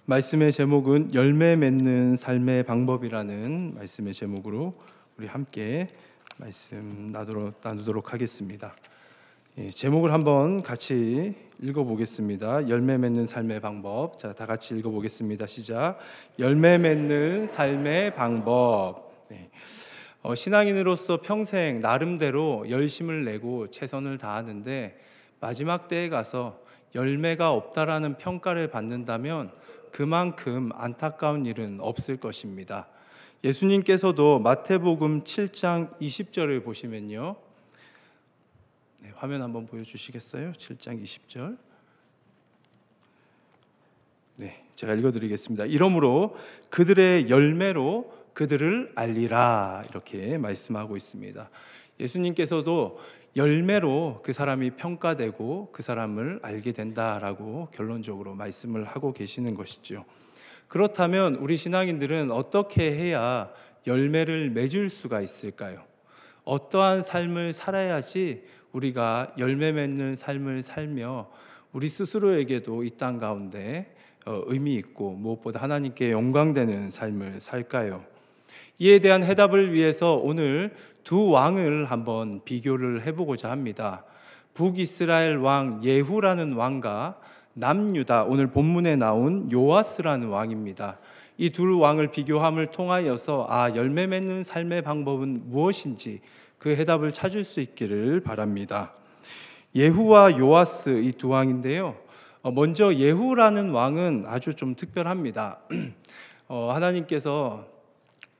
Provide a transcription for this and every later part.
말씀의 제목은 열매 맺는 삶의 방법이라는 말씀의 제목으로 우리 함께 말씀 나누도록 하겠습니다. 제목을 한번 같이 읽어보겠습니다. 열매 맺는 삶의 방법. 자, 다 같이 읽어보겠습니다. 시작. 열매 맺는 삶의 방법. 신앙인으로서 평생 나름대로 열심을 내고 최선을 다하는데 마지막 때에 가서 열매가 없다라는 평가를 받는다면 그만큼 안타까운 일은 없을 것입니다. 예수님께서도 마태복음 7장 20절을 보시면요, 화면 한번 보여주시겠어요? 7장 20절. 제가 읽어드리겠습니다. 이러므로 그들의 열매로 그들을 알리라, 이렇게 말씀하고 있습니다. 예수님께서도 열매로 그 사람이 평가되고 그 사람을 알게 된다라고 결론적으로 말씀을 하고 계시는 것이죠. 그렇다면 우리 신앙인들은 어떻게 해야 열매를 맺을 수가 있을까요? 어떠한 삶을 살아야지 우리가 열매 맺는 삶을 살며 우리 스스로에게도 이 땅 가운데 의미 있고 무엇보다 하나님께 영광되는 삶을 살까요? 이에 대한 해답을 위해서 오늘 두 왕을 한번 비교를 해보고자 합니다. 북이스라엘 왕 예후라는 왕과 남유다, 오늘 본문에 나온 요아스라는 왕입니다. 이 두 왕을 비교함을 통하여서 열매 맺는 삶의 방법은 무엇인지 그 해답을 찾을 수 있기를 바랍니다. 예후와 요아스, 이 두 왕인데요, 먼저 예후라는 왕은 아주 좀 특별합니다. 하나님께서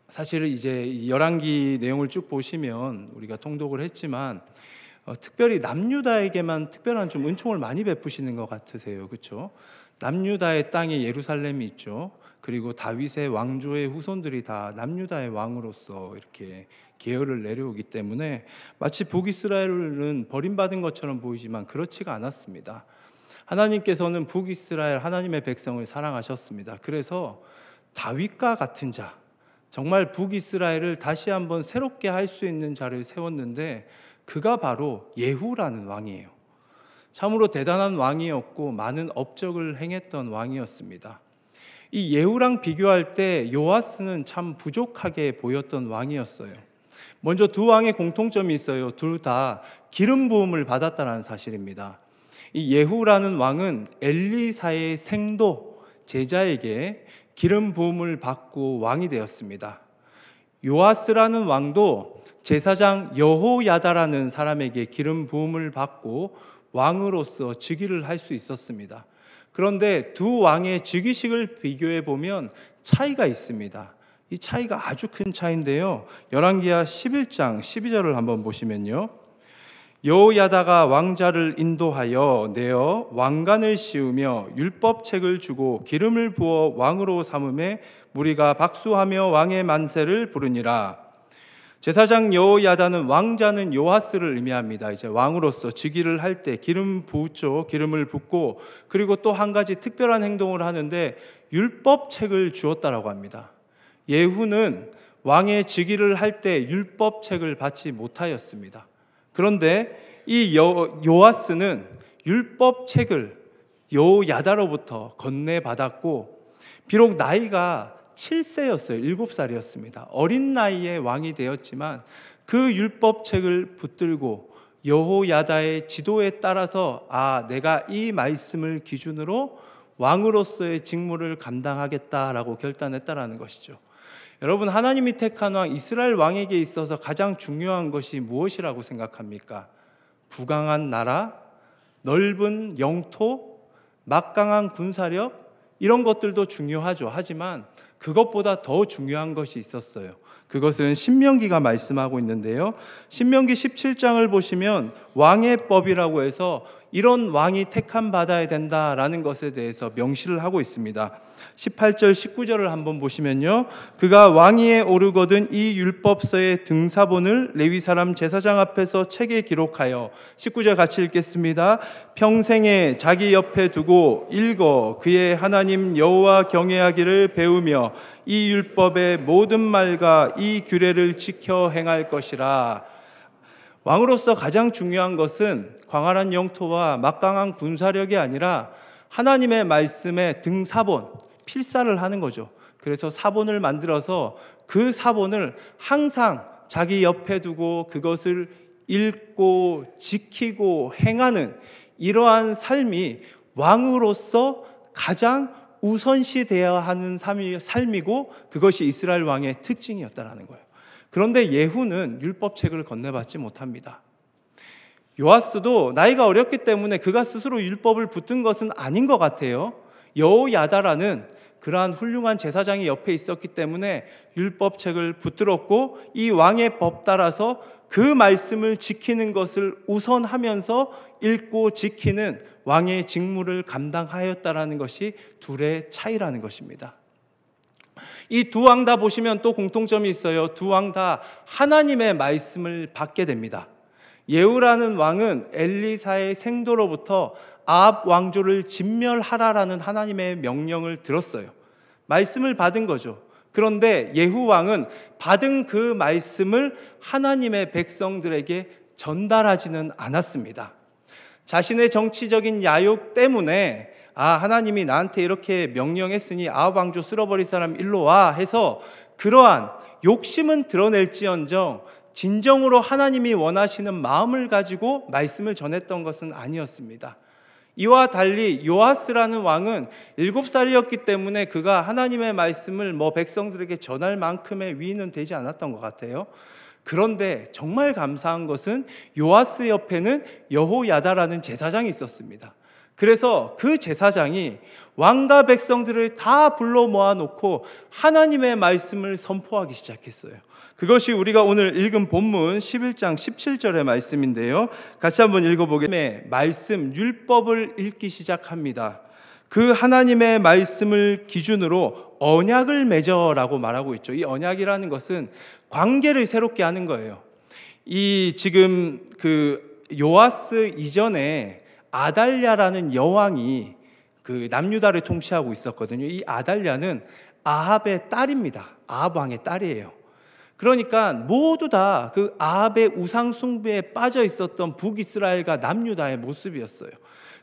사실은 이제 열왕기 내용을 쭉 보시면 우리가 통독을 했지만 특별히 남유다에게만 특별한 좀 은총을 많이 베푸시는 것 같으세요, 그렇죠? 남유다의 땅에 예루살렘이 있죠. 그리고 다윗의 왕조의 후손들이 다 남유다의 왕으로서 이렇게 계열을 내려오기 때문에 마치 북이스라엘은 버림받은 것처럼 보이지만 그렇지가 않았습니다. 하나님께서는 북이스라엘 하나님의 백성을 사랑하셨습니다. 그래서 다윗과 같은 자, 정말 북이스라엘을 다시 한번 새롭게 할 수 있는 자를 세웠는데 그가 바로 예후라는 왕이에요. 참으로 대단한 왕이었고 많은 업적을 행했던 왕이었습니다. 이 예후랑 비교할 때 요아스는 참 부족하게 보였던 왕이었어요. 먼저 두 왕의 공통점이 있어요. 둘 다 기름 부음을 받았다는 사실입니다. 이 예후라는 왕은 엘리사의 생도 제자에게 기름 부음을 받고 왕이 되었습니다. 요아스라는 왕도 제사장 여호야다라는 사람에게 기름 부음을 받고 왕으로서 즉위를 할 수 있었습니다. 그런데 두 왕의 즉위식을 비교해 보면 차이가 있습니다. 이 차이가 아주 큰 차이인데요, 열왕기하 11장 12절을 한번 보시면요, 여호야다가 왕자를 인도하여 내어 왕관을 씌우며 율법책을 주고 기름을 부어 왕으로 삼음에 무리가 박수하며 왕의 만세를 부르니라. 제사장 여호야다는 왕자는 요아스를 의미합니다. 이제 왕으로서 즉위를 할 때 기름 부었죠. 기름을 붓고, 그리고 또 한 가지 특별한 행동을 하는데 율법책을 주었다라고 합니다. 예후는 왕의 즉위를 할 때 율법책을 받지 못하였습니다. 그런데 이 요아스는 율법책을 여호야다로부터 건네받았고, 비록 나이가 7세였어요. 7살이었습니다. 어린 나이에 왕이 되었지만 그 율법책을 붙들고 여호야다의 지도에 따라서 내가 이 말씀을 기준으로 왕으로서의 직무를 감당하겠다라고 결단했다라는 것이죠. 여러분, 하나님이 택한 왕 이스라엘 왕에게 있어서 가장 중요한 것이 무엇이라고 생각합니까? 부강한 나라, 넓은 영토, 막강한 군사력, 이런 것들도 중요하죠. 하지만 그것보다 더 중요한 것이 있었어요. 그것은 신명기가 말씀하고 있는데요, 신명기 17장을 보시면 왕의 법이라고 해서 이런 왕이 택함 받아야 된다라는 것에 대해서 명시를 하고 있습니다. 18절 19절을 한번 보시면요, 그가 왕위에 오르거든 이 율법서의 등사본을 레위 사람 제사장 앞에서 책에 기록하여, 19절 같이 읽겠습니다. 평생에 자기 옆에 두고 읽어 그의 하나님 여호와 경외하기를 배우며 이 율법의 모든 말과 이 규례를 지켜 행할 것이라. 왕으로서 가장 중요한 것은 광활한 영토와 막강한 군사력이 아니라 하나님의 말씀의 등사본, 필사를 하는 거죠. 그래서 사본을 만들어서 그 사본을 항상 자기 옆에 두고 그것을 읽고 지키고 행하는 이러한 삶이 왕으로서 가장 우선시되어야 하는 삶이고 그것이 이스라엘 왕의 특징이었다는 거예요. 그런데 예후는 율법책을 건네받지 못합니다. 요아스도 나이가 어렸기 때문에 그가 스스로 율법을 붙든 것은 아닌 것 같아요. 여호야다라는 그러한 훌륭한 제사장이 옆에 있었기 때문에 율법책을 붙들었고 이 왕의 법 따라서 그 말씀을 지키는 것을 우선하면서 읽고 지키는 왕의 직무를 감당하였다라는 것이 둘의 차이라는 것입니다. 이 두 왕 다 보시면 또 공통점이 있어요. 두 왕 다 하나님의 말씀을 받게 됩니다. 예후라는 왕은 엘리사의 생도로부터 아합 왕조를 진멸하라라는 하나님의 명령을 들었어요. 말씀을 받은 거죠. 그런데 예후 왕은 받은 그 말씀을 하나님의 백성들에게 전달하지는 않았습니다. 자신의 정치적인 야욕 때문에 하나님이 나한테 이렇게 명령했으니 아합 왕조 쓸어버릴 사람 일로 와 해서 그러한 욕심은 드러낼지언정 진정으로 하나님이 원하시는 마음을 가지고 말씀을 전했던 것은 아니었습니다. 이와 달리 요아스라는 왕은 7살이었기 때문에 그가 하나님의 말씀을 백성들에게 전할 만큼의 위인은 되지 않았던 것 같아요. 그런데 정말 감사한 것은 요아스 옆에는 여호야다라는 제사장이 있었습니다. 그래서 그 제사장이 왕과 백성들을 다 불러 모아놓고 하나님의 말씀을 선포하기 시작했어요. 그것이 우리가 오늘 읽은 본문 11장 17절의 말씀인데요. 같이 한번 읽어보겠습니다. 말씀, 율법을 읽기 시작합니다. 그 하나님의 말씀을 기준으로 언약을 맺어라고 말하고 있죠. 이 언약이라는 것은 관계를 새롭게 하는 거예요. 이 지금 그 요아스 이전에 아달랴라는 여왕이 그 남유다를 통치하고 있었거든요. 이 아달랴는 아합의 딸입니다. 아합 왕의 딸이에요. 그러니까 모두 다 그 아합의 우상 숭배에 빠져 있었던 북이스라엘과 남유다의 모습이었어요.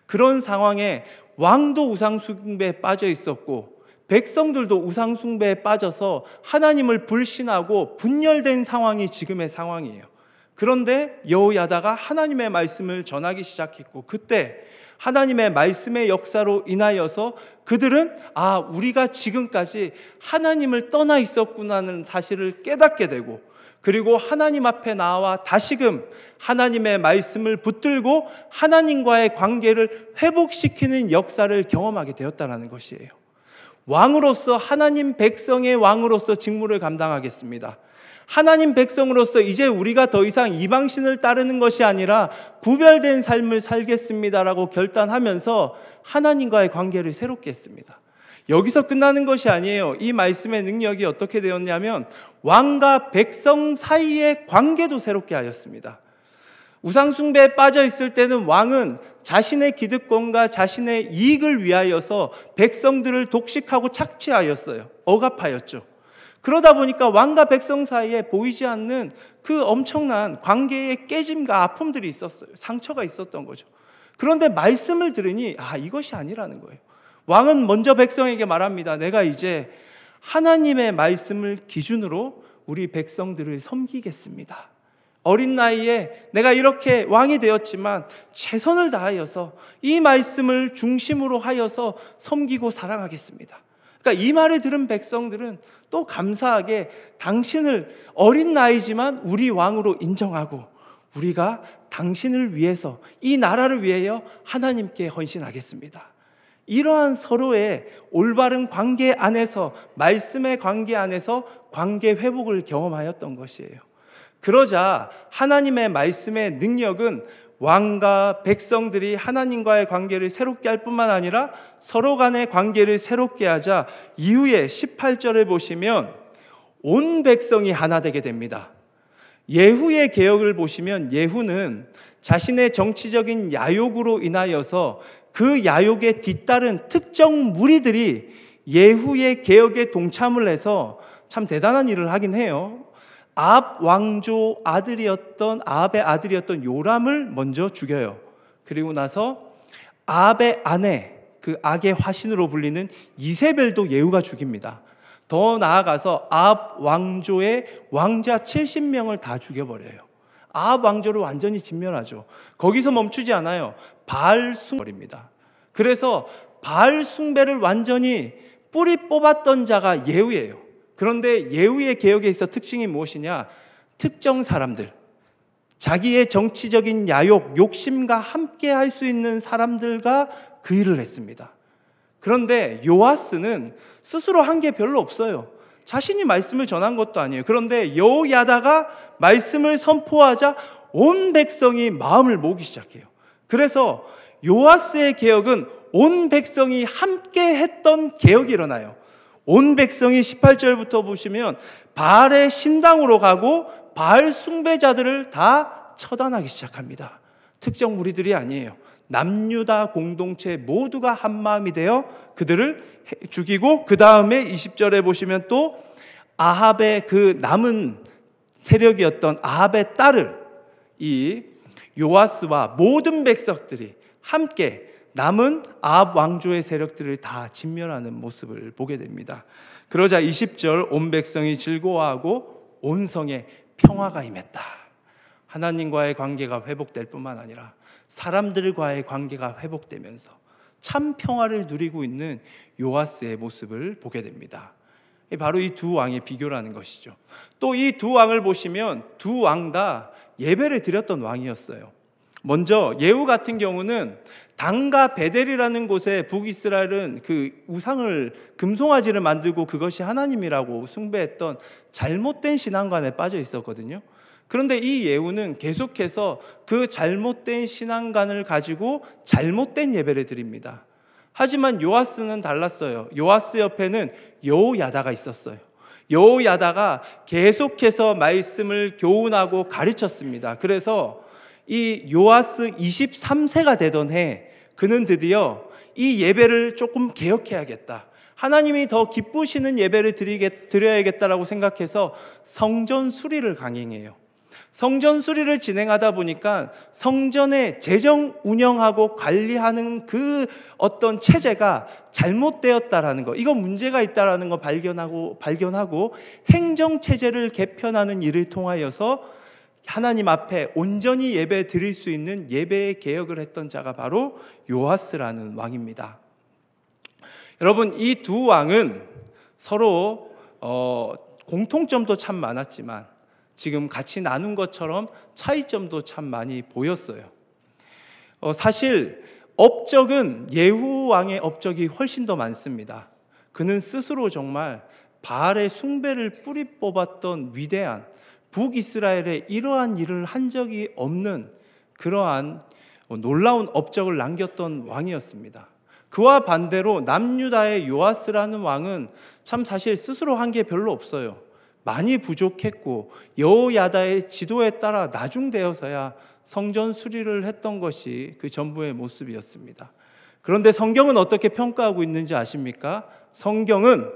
그런 상황에 왕도 우상 숭배에 빠져 있었고 백성들도 우상 숭배에 빠져서 하나님을 불신하고 분열된 상황이 지금의 상황이에요. 그런데 여호야다가 하나님의 말씀을 전하기 시작했고 그때 하나님의 말씀의 역사로 인하여서 그들은 우리가 지금까지 하나님을 떠나 있었구나는 사실을 깨닫게 되고 그리고 하나님 앞에 나와 다시금 하나님의 말씀을 붙들고 하나님과의 관계를 회복시키는 역사를 경험하게 되었다는 것이에요. 왕으로서 하나님 백성의 왕으로서 직무를 감당하겠습니다. 하나님 백성으로서 이제 우리가 더 이상 이방신을 따르는 것이 아니라 구별된 삶을 살겠습니다라고 결단하면서 하나님과의 관계를 새롭게 했습니다. 여기서 끝나는 것이 아니에요. 이 말씀의 능력이 어떻게 되었냐면 왕과 백성 사이의 관계도 새롭게 하였습니다. 우상 숭배에 빠져 있을 때는 왕은 자신의 기득권과 자신의 이익을 위하여서 백성들을 독식하고 착취하였어요. 억압하였죠. 그러다 보니까 왕과 백성 사이에 보이지 않는 그 엄청난 관계의 깨짐과 아픔들이 있었어요. 상처가 있었던 거죠. 그런데 말씀을 들으니 이것이 아니라는 거예요. 왕은 먼저 백성에게 말합니다. 내가 이제 하나님의 말씀을 기준으로 우리 백성들을 섬기겠습니다. 어린 나이에 내가 이렇게 왕이 되었지만 최선을 다하여서 이 말씀을 중심으로 하여서 섬기고 사랑하겠습니다. 그러니까 이 말을 들은 백성들은 또 감사하게 당신을 어린 나이지만 우리 왕으로 인정하고 우리가 당신을 위해서 이 나라를 위하여 하나님께 헌신하겠습니다. 이러한 서로의 올바른 관계 안에서 말씀의 관계 안에서 관계 회복을 경험하였던 것이에요. 그러자 하나님의 말씀의 능력은 왕과 백성들이 하나님과의 관계를 새롭게 할 뿐만 아니라 서로 간의 관계를 새롭게 하자 이후에 18절을 보시면 온 백성이 하나 되게 됩니다. 예후의 개혁을 보시면 예후는 자신의 정치적인 야욕으로 인하여서 그 야욕에 뒤따른 특정 무리들이 예후의 개혁에 동참을 해서 참 대단한 일을 하긴 해요. 아합 왕조 아합의 아들이었던 요람을 먼저 죽여요. 그리고 나서 아합의 아내 그 악의 화신으로 불리는 이세벨도 예후가 죽입니다. 더 나아가서 아합 왕조의 왕자 70명을 다 죽여버려요. 아합 왕조를 완전히 진멸하죠. 거기서 멈추지 않아요. 바알 숭배입니다. 그래서 바알 숭배를 완전히 뿌리 뽑았던 자가 예후예요. 그런데 예후의 개혁에 있어 특징이 무엇이냐? 특정 사람들, 자기의 정치적인 야욕, 욕심과 함께 할 수 있는 사람들과 그 일을 했습니다. 그런데 요아스는 스스로 한 게 별로 없어요. 자신이 말씀을 전한 것도 아니에요. 그런데 여호야다가 말씀을 선포하자 온 백성이 마음을 모으기 시작해요. 그래서 요아스의 개혁은 온 백성이 함께 했던 개혁이 일어나요. 온 백성이 18절부터 보시면 바알의 신당으로 가고 바알 숭배자들을 다 처단하기 시작합니다. 특정 무리들이 아니에요. 남유다 공동체 모두가 한 마음이 되어 그들을 죽이고, 그 다음에 20절에 보시면 또 아합의 그 남은 세력이었던 아합의 딸을 이 요아스와 모든 백성들이 함께 남은 아합 왕조의 세력들을 다 진멸하는 모습을 보게 됩니다. 그러자 20절 온 백성이 즐거워하고 온 성에 평화가 임했다. 하나님과의 관계가 회복될 뿐만 아니라 사람들과의 관계가 회복되면서 참 평화를 누리고 있는 요아스의 모습을 보게 됩니다. 바로 이 두 왕의 비교라는 것이죠. 또 이 두 왕을 보시면 두 왕 다 예배를 드렸던 왕이었어요. 먼저 예후 같은 경우는 단과 베델이라는 곳에 북이스라엘은 그 우상을, 금송아지를 만들고 그것이 하나님이라고 숭배했던 잘못된 신앙관에 빠져 있었거든요. 그런데 이 예후는 계속해서 그 잘못된 신앙관을 가지고 잘못된 예배를 드립니다. 하지만 요아스는 달랐어요. 요아스 옆에는 여호야다가 있었어요. 여호야다가 계속해서 말씀을 교훈하고 가르쳤습니다. 그래서 이 요아스 23세가 되던 해 그는 드디어 이 예배를 조금 개혁해야겠다, 하나님이 더 기쁘시는 예배를 드려야겠다라고 생각해서 성전 수리를 강행해요. 성전 수리를 진행하다 보니까 성전의 재정 운영하고 관리하는 그 어떤 체제가 잘못되었다라는 거, 이건 문제가 있다라는 거 발견하고 행정 체제를 개편하는 일을 통하여서 하나님 앞에 온전히 예배 드릴 수 있는 예배의 개혁을 했던 자가 바로 요아스라는 왕입니다. 여러분, 이 두 왕은 서로 공통점도 참 많았지만 지금 같이 나눈 것처럼 차이점도 참 많이 보였어요. 사실 업적은 예후 왕의 업적이 훨씬 더 많습니다. 그는 스스로 정말 바알의 숭배를 뿌리 뽑았던 위대한, 북이스라엘에 이러한 일을 한 적이 없는 그러한 놀라운 업적을 남겼던 왕이었습니다. 그와 반대로 남유다의 요아스라는 왕은 참 사실 스스로 한 게 별로 없어요. 많이 부족했고 여호야다의 지도에 따라 나중되어서야 성전 수리를 했던 것이 그 전부의 모습이었습니다. 그런데 성경은 어떻게 평가하고 있는지 아십니까? 성경은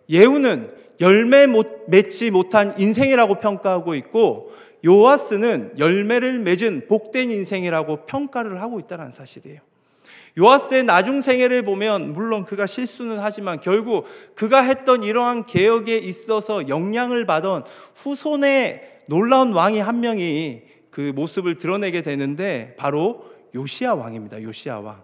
예후는 열매 맺지 못한 인생이라고 평가하고 있고 요아스는 열매를 맺은 복된 인생이라고 평가를 하고 있다는 사실이에요. 요아스의 나중 생애를 보면 물론 그가 실수는 하지만 결국 그가 했던 이러한 개혁에 있어서 영향을 받은 후손의 놀라운 왕이 한 명이 그 모습을 드러내게 되는데 바로 요시야 왕입니다. 요시야 왕.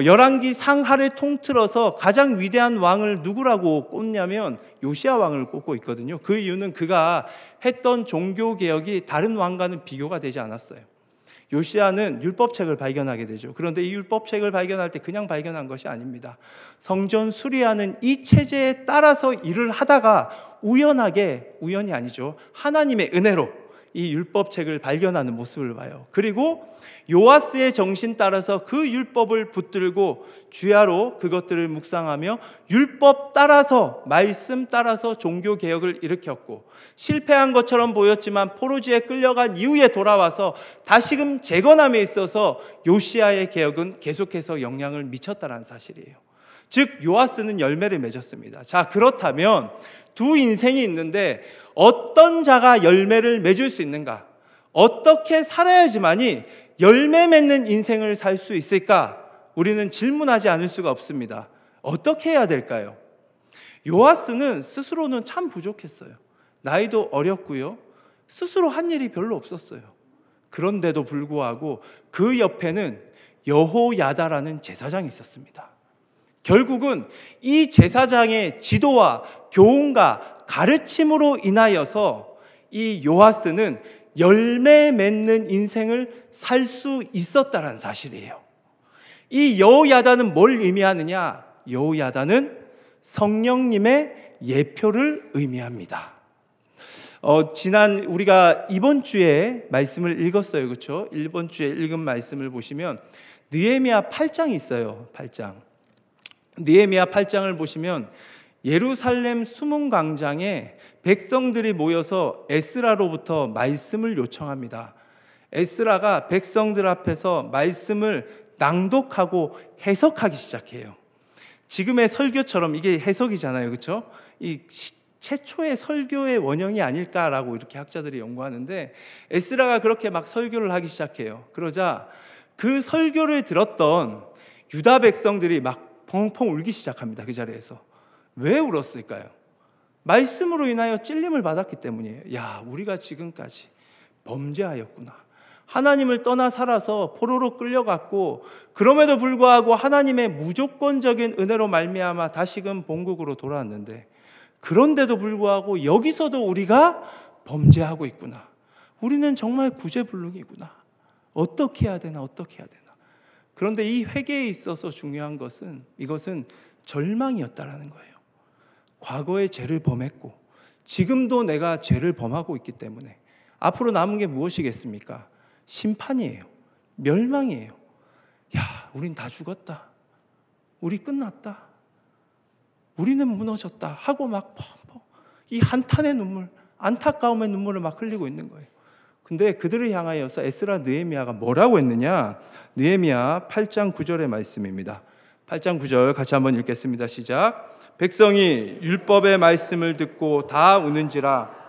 열왕기 상하를 통틀어서 가장 위대한 왕을 누구라고 꼽냐면 요시야 왕을 꼽고 있거든요. 그 이유는 그가 했던 종교 개혁이 다른 왕과는 비교가 되지 않았어요. 요시야는 율법책을 발견하게 되죠. 그런데 이 율법책을 발견할 때 그냥 발견한 것이 아닙니다. 성전 수리하는 이 체제에 따라서 일을 하다가 우연이 아니죠, 하나님의 은혜로 이 율법책을 발견하는 모습을 봐요. 그리고 요아스의 정신 따라서 그 율법을 붙들고 주야로 그것들을 묵상하며 율법 따라서, 말씀 따라서 종교 개혁을 일으켰고, 실패한 것처럼 보였지만 포로지에 끌려간 이후에 돌아와서 다시금 재건함에 있어서 요시야의 개혁은 계속해서 영향을 미쳤다는 사실이에요. 즉 요아스는 열매를 맺었습니다. 자, 그렇다면 두 인생이 있는데 어떤 자가 열매를 맺을 수 있는가? 어떻게 살아야지만이 열매 맺는 인생을 살 수 있을까? 우리는 질문하지 않을 수가 없습니다. 어떻게 해야 될까요? 요아스는 스스로는 참 부족했어요. 나이도 어렸고요. 스스로 한 일이 별로 없었어요. 그런데도 불구하고 그 옆에는 여호야다라는 제사장이 있었습니다. 결국은 이 제사장의 지도와 교훈과 가르침으로 인하여서 이 요아스는 열매 맺는 인생을 살 수 있었다는 사실이에요. 이 여호야다는 뭘 의미하느냐? 여호야다는 성령님의 예표를 의미합니다. 우리가 이번 주에 말씀을 읽었어요. 그렇죠? 이번 주에 읽은 말씀을 보시면 느헤미야 8장이 있어요. 8장. 느헤미야 8장을 보시면 예루살렘 수문광장에 백성들이 모여서 에스라로부터 말씀을 요청합니다. 에스라가 백성들 앞에서 말씀을 낭독하고 해석하기 시작해요. 지금의 설교처럼 이게 해석이잖아요. 그렇죠? 이 최초의 설교의 원형이 아닐까라고 이렇게 학자들이 연구하는데 에스라가 그렇게 막 설교를 하기 시작해요. 그러자 그 설교를 들었던 유다 백성들이 막 펑펑 울기 시작합니다. 그 자리에서. 왜 울었을까요? 말씀으로 인하여 찔림을 받았기 때문이에요. 야, 우리가 지금까지 범죄하였구나. 하나님을 떠나 살아서 포로로 끌려갔고 그럼에도 불구하고 하나님의 무조건적인 은혜로 말미암아 다시금 본국으로 돌아왔는데 그런데도 불구하고 여기서도 우리가 범죄하고 있구나. 우리는 정말 구제불능이구나. 어떻게 해야 되나? 그런데 이 회개에 있어서 중요한 것은 이것은 절망이었다라는 거예요. 과거에 죄를 범했고 지금도 내가 죄를 범하고 있기 때문에 앞으로 남은 게 무엇이겠습니까? 심판이에요. 멸망이에요. 야, 우린 다 죽었다. 우리 끝났다. 우리는 무너졌다 하고 막 펑펑 이 한탄의 눈물, 안타까움의 눈물을 막 흘리고 있는 거예요. 근데 그들을 향하여서 에스라 느헤미야가 뭐라고 했느냐? 느헤미야 8장 9절의 말씀입니다. 8장 9절 같이 한번 읽겠습니다. 시작. 백성이 율법의 말씀을 듣고 다 우는지라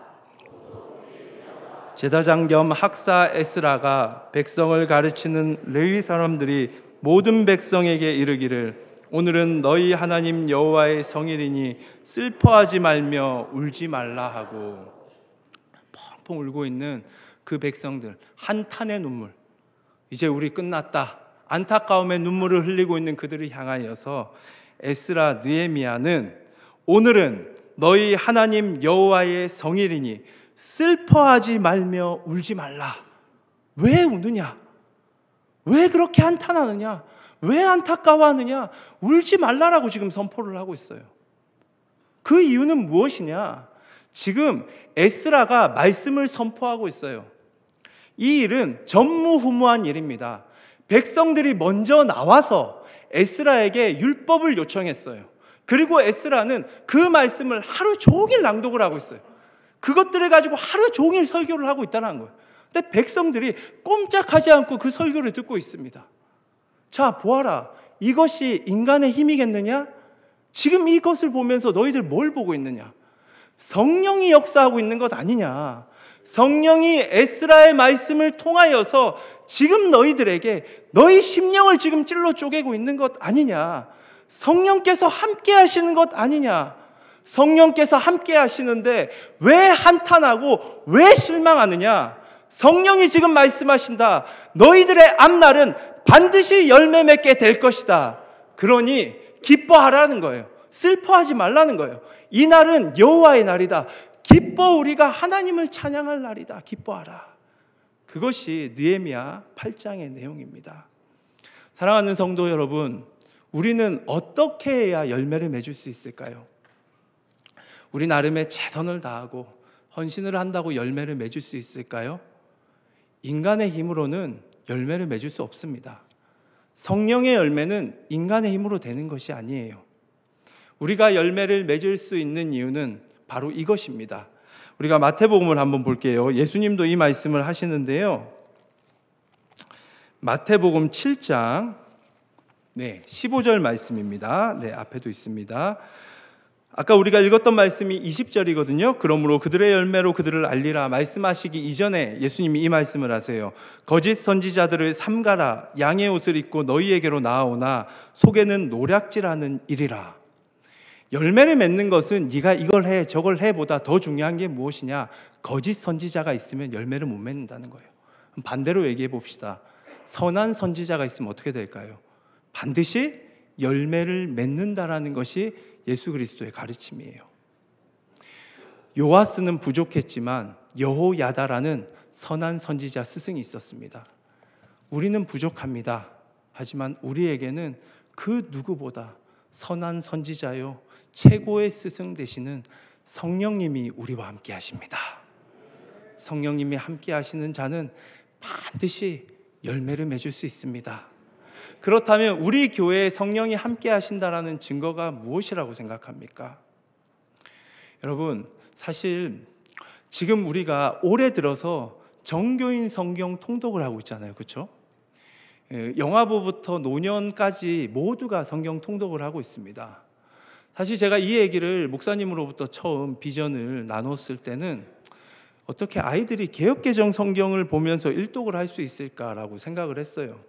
제사장 겸 학사 에스라가 백성을 가르치는 레위 사람들이 모든 백성에게 이르기를 오늘은 너희 하나님 여호와의 성일이니 슬퍼하지 말며 울지 말라 하고 펑펑 울고 있는 그 백성들 한탄의 눈물, 이제 우리 끝났다 안타까움의 눈물을 흘리고 있는 그들을 향하여서 에스라 느헤미야는 오늘은 너희 하나님 여호와의 성일이니 슬퍼하지 말며 울지 말라. 왜 우느냐? 왜 그렇게 한탄하느냐? 왜 안타까워하느냐? 울지 말라라고 지금 선포를 하고 있어요. 그 이유는 무엇이냐? 지금 에스라가 말씀을 선포하고 있어요. 이 일은 전무후무한 일입니다. 백성들이 먼저 나와서 에스라에게 율법을 요청했어요. 그리고 에스라는 그 말씀을 하루 종일 낭독을 하고 있어요. 그것들을 가지고 하루 종일 설교를 하고 있다는 거예요. 근데 백성들이 꼼짝하지 않고 그 설교를 듣고 있습니다. 자, 보아라. 이것이 인간의 힘이겠느냐? 지금 이것을 보면서 너희들 뭘 보고 있느냐? 성령이 역사하고 있는 것 아니냐? 성령이 에스라의 말씀을 통하여서 지금 너희들에게 너희 심령을 지금 찔러 쪼개고 있는 것 아니냐? 성령께서 함께 하시는 것 아니냐? 성령께서 함께 하시는데 왜 한탄하고 왜 실망하느냐? 성령이 지금 말씀하신다. 너희들의 앞날은 반드시 열매 맺게 될 것이다. 그러니 기뻐하라는 거예요. 슬퍼하지 말라는 거예요. 이 날은 여호와의 날이다. 기뻐, 우리가 하나님을 찬양할 날이다. 기뻐하라. 그것이 느헤미야 8장의 내용입니다. 사랑하는 성도 여러분, 우리는 어떻게 해야 열매를 맺을 수 있을까요? 우리 나름의 최선을 다하고 헌신을 한다고 열매를 맺을 수 있을까요? 인간의 힘으로는 열매를 맺을 수 없습니다. 성령의 열매는 인간의 힘으로 되는 것이 아니에요. 우리가 열매를 맺을 수 있는 이유는 바로 이것입니다. 우리가 마태복음을 한번 볼게요. 예수님도 이 말씀을 하시는데요. 마태복음 7장 15절 말씀입니다. 앞에도 있습니다. 아까 우리가 읽었던 말씀이 20절이거든요. 그러므로 그들의 열매로 그들을 알리라 말씀하시기 이전에 예수님이 이 말씀을 하세요. 거짓 선지자들을 삼가라. 양의 옷을 입고 너희에게로 나아오나 속에는 노략질하는 일이라. 열매를 맺는 것은 네가 이걸 해 저걸 해보다 더 중요한 게 무엇이냐? 거짓 선지자가 있으면 열매를 못 맺는다는 거예요. 반대로 얘기해 봅시다. 선한 선지자가 있으면 어떻게 될까요? 반드시 열매를 맺는다라는 것이 예수 그리스도의 가르침이에요. 요아스는 부족했지만 여호야다라는 선한 선지자 스승이 있었습니다. 우리는 부족합니다. 하지만 우리에게는 그 누구보다 선한 선지자요 최고의 스승 되시는 성령님이 우리와 함께 하십니다. 성령님이 함께 하시는 자는 반드시 열매를 맺을 수 있습니다. 그렇다면 우리 교회에 성령이 함께 하신다라는 증거가 무엇이라고 생각합니까? 여러분, 사실 지금 우리가 올해 들어서 정교인 성경 통독을 하고 있잖아요. 그렇죠? 영아부부터 노년까지 모두가 성경 통독을 하고 있습니다. 사실 제가 이 얘기를 목사님으로부터 처음 비전을 나눴을 때는 어떻게 아이들이 개역개정 성경을 보면서 일독을 할 수 있을까라고 생각을 했어요.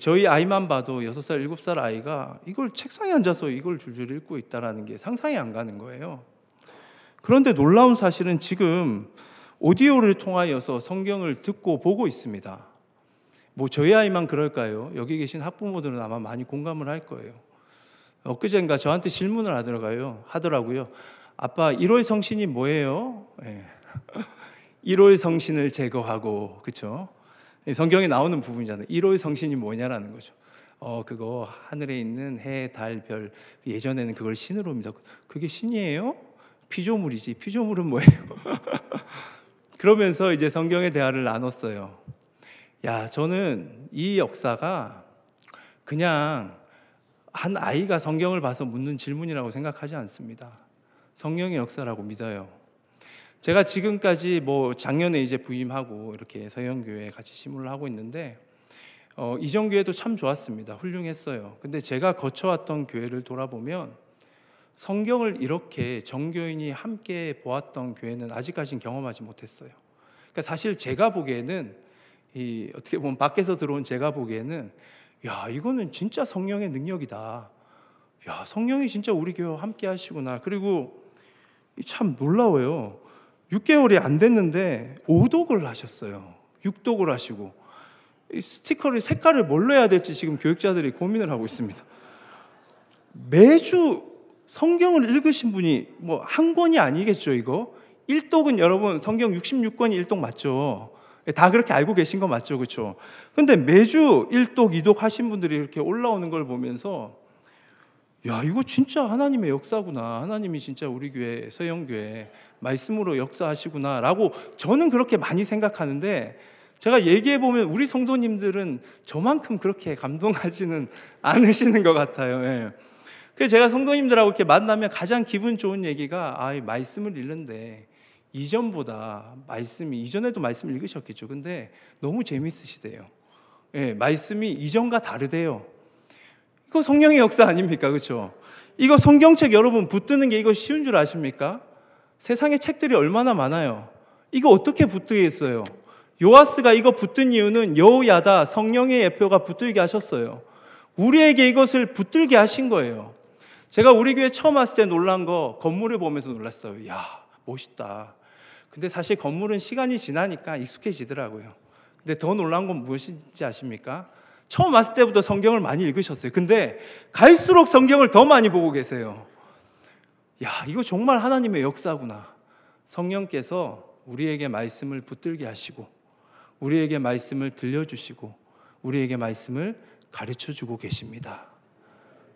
저희 아이만 봐도 6살, 7살 아이가 이걸 책상에 앉아서 이걸 줄줄 읽고 있다는 게 상상이 안 가는 거예요. 그런데 놀라운 사실은 지금 오디오를 통하여서 성경을 듣고 보고 있습니다. 뭐 저희 아이만 그럴까요? 여기 계신 학부모들은 아마 많이 공감을 할 거예요. 엊그젠가 저한테 질문을 하더라고요. 아빠, 1월 성신이 뭐예요? 네. 1월 성신을 제거하고, 그렇죠? 성경에 나오는 부분이잖아요. 1월 성신이 뭐냐라는 거죠. 그거 하늘에 있는 해, 달, 별. 예전에는 그걸 신으로 믿었고, 그게 신이에요? 피조물이지. 피조물은 뭐예요? 그러면서 이제 성경의 대화를 나눴어요. 야, 저는 이 역사가 그냥 한 아이가 성경을 봐서 묻는 질문이라고 생각하지 않습니다. 성령의 역사라고 믿어요. 제가 지금까지 작년에 이제 부임하고 이렇게 서영교회에 같이 심을 하고 있는데 이전 교회도 참 좋았습니다. 훌륭했어요. 근데 제가 거쳐왔던 교회를 돌아보면 성경을 이렇게 정교인이 함께 보았던 교회는 아직까지는 경험하지 못했어요. 그러니까 사실 제가 보기에는 어떻게 보면 밖에서 들어온 제가 보기에는 야, 이거는 진짜 성령의 능력이다. 야, 성령이 진짜 우리 교회와 함께 하시구나. 그리고 참 놀라워요. 6개월이 안 됐는데 5독을 하셨어요. 6독을 하시고 스티커를 색깔을 뭘로 해야 될지 지금 교육자들이 고민을 하고 있습니다. 매주 성경을 읽으신 분이 한 권이 아니겠죠. 이거 1독은 여러분 성경 66권이 1독 맞죠? 다 그렇게 알고 계신 거 맞죠? 그렇죠? 근데 매주 1독, 2독 하신 분들이 이렇게 올라오는 걸 보면서 야, 이거 진짜 하나님의 역사구나. 하나님이 진짜 우리 교회, 서영교회 말씀으로 역사하시구나 라고 저는 그렇게 많이 생각하는데 제가 얘기해보면 우리 성도님들은 저만큼 그렇게 감동하지는 않으시는 것 같아요. 예. 그래서 제가 성도님들하고 이렇게 만나면 가장 기분 좋은 얘기가 이 말씀을 읽는데 이전보다 이전에도 말씀을 읽으셨겠죠. 근데 너무 재밌으시대요. 예, 말씀이 이전과 다르대요. 이거 성령의 역사 아닙니까? 그렇죠? 이거 성경책 여러분 붙드는 게 이거 쉬운 줄 아십니까? 세상에 책들이 얼마나 많아요. 이거 어떻게 붙들겠어요? 요아스가 이거 붙든 이유는 여호야다 성령의 예표가 붙들게 하셨어요. 우리에게 이것을 붙들게 하신 거예요. 제가 우리 교회 처음 왔을 때 놀란 거 건물을 보면서 놀랐어요. 야, 멋있다. 근데 사실 건물은 시간이 지나니까 익숙해지더라고요. 근데 더 놀란 건 무엇인지 아십니까? 처음 왔을 때부터 성경을 많이 읽으셨어요. 근데 갈수록 성경을 더 많이 보고 계세요. 야, 이거 정말 하나님의 역사구나. 성령께서 우리에게 말씀을 붙들게 하시고 우리에게 말씀을 들려주시고 우리에게 말씀을 가르쳐주고 계십니다.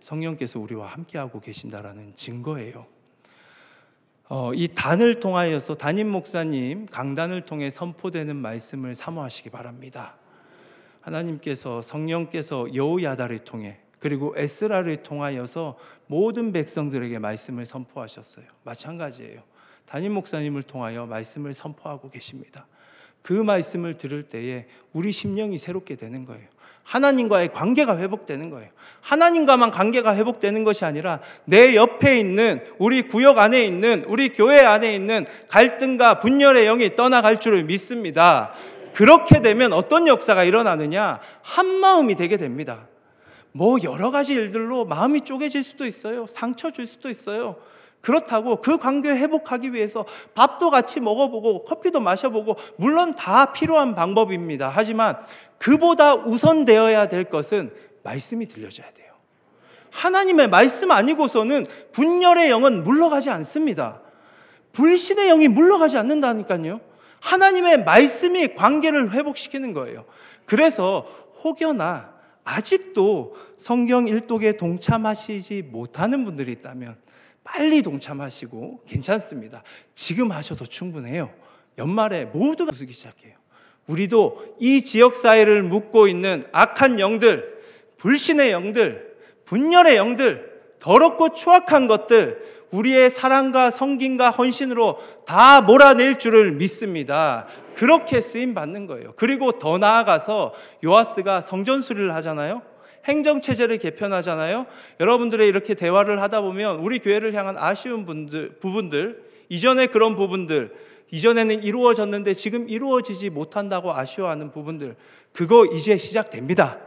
성령께서 우리와 함께하고 계신다라는 증거예요. 이 단을 통하여서 담임 목사님 강단을 통해 선포되는 말씀을 사모하시기 바랍니다. 하나님께서 성령께서 여호야다를 통해 그리고 에스라를 통하여서 모든 백성들에게 말씀을 선포하셨어요. 마찬가지예요. 담임 목사님을 통하여 말씀을 선포하고 계십니다. 그 말씀을 들을 때에 우리 심령이 새롭게 되는 거예요. 하나님과의 관계가 회복되는 거예요. 하나님과만 관계가 회복되는 것이 아니라 내 옆에 있는, 우리 구역 안에 있는, 우리 교회 안에 있는 갈등과 분열의 영이 떠나갈 줄을 믿습니다. 그렇게 되면 어떤 역사가 일어나느냐? 한 마음이 되게 됩니다. 뭐 여러 가지 일들로 마음이 쪼개질 수도 있어요. 상처 줄 수도 있어요. 그렇다고 그 관계 회복하기 위해서 밥도 같이 먹어보고 커피도 마셔보고, 물론 다 필요한 방법입니다. 하지만 그보다 우선되어야 될 것은 말씀이 들려져야 돼요. 하나님의 말씀 아니고서는 분열의 영은 물러가지 않습니다. 불신의 영이 물러가지 않는다니까요. 하나님의 말씀이 관계를 회복시키는 거예요. 그래서 혹여나 아직도 성경 일독에 동참하시지 못하는 분들이 있다면 빨리 동참하시고 괜찮습니다. 지금 하셔도 충분해요. 연말에 모두가 쓰기 시작해요. 우리도 이 지역사회를 묶고 있는 악한 영들, 불신의 영들, 분열의 영들, 더럽고 추악한 것들, 우리의 사랑과 성김과 헌신으로 다 몰아낼 줄을 믿습니다. 그렇게 쓰임 받는 거예요. 그리고 더 나아가서 요아스가 성전수리를 하잖아요. 행정체제를 개편하잖아요. 여러분들의 이렇게 대화를 하다 보면 우리 교회를 향한 아쉬운 부분들, 이전에 그런 부분들, 이전에는 이루어졌는데 지금 이루어지지 못한다고 아쉬워하는 부분들, 그거 이제 시작됩니다.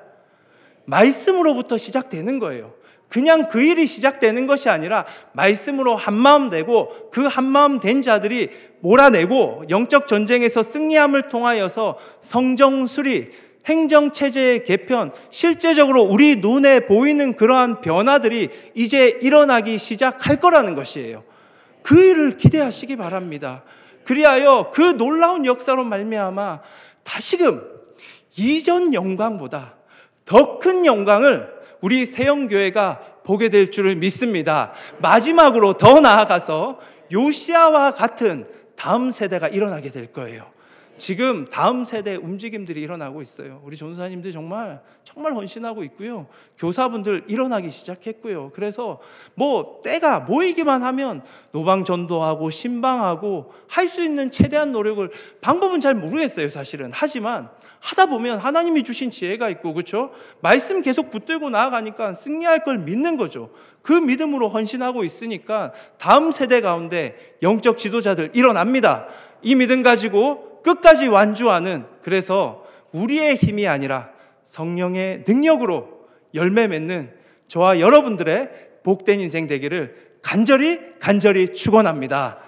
말씀으로부터 시작되는 거예요. 그냥 그 일이 시작되는 것이 아니라 말씀으로 한마음 되고, 그 한마음 된 자들이 몰아내고 영적 전쟁에서 승리함을 통하여서 성정 수리, 행정체제의 개편, 실제적으로 우리 눈에 보이는 그러한 변화들이 이제 일어나기 시작할 거라는 것이에요. 그 일을 기대하시기 바랍니다. 그리하여 그 놀라운 역사로 말미암아 다시금 이전 영광보다 더 큰 영광을 우리 세영교회가 보게 될 줄을 믿습니다. 마지막으로 더 나아가서 요시아와 같은 다음 세대가 일어나게 될 거예요. 지금 다음 세대 움직임들이 일어나고 있어요. 우리 전도사님들 정말 헌신하고 있고요. 교사분들 일어나기 시작했고요. 그래서 뭐 때가 모이기만 하면 노방 전도하고 신방하고 할 수 있는 최대한 노력을, 방법은 잘 모르겠어요 사실은. 하지만 하다 보면 하나님이 주신 지혜가 있고, 그렇죠? 말씀 계속 붙들고 나아가니까 승리할 걸 믿는 거죠. 그 믿음으로 헌신하고 있으니까 다음 세대 가운데 영적 지도자들 일어납니다. 이 믿음 가지고 끝까지 완주하는, 그래서 우리의 힘이 아니라 성령의 능력으로 열매 맺는 저와 여러분들의 복된 인생 되기를 간절히 축원합니다.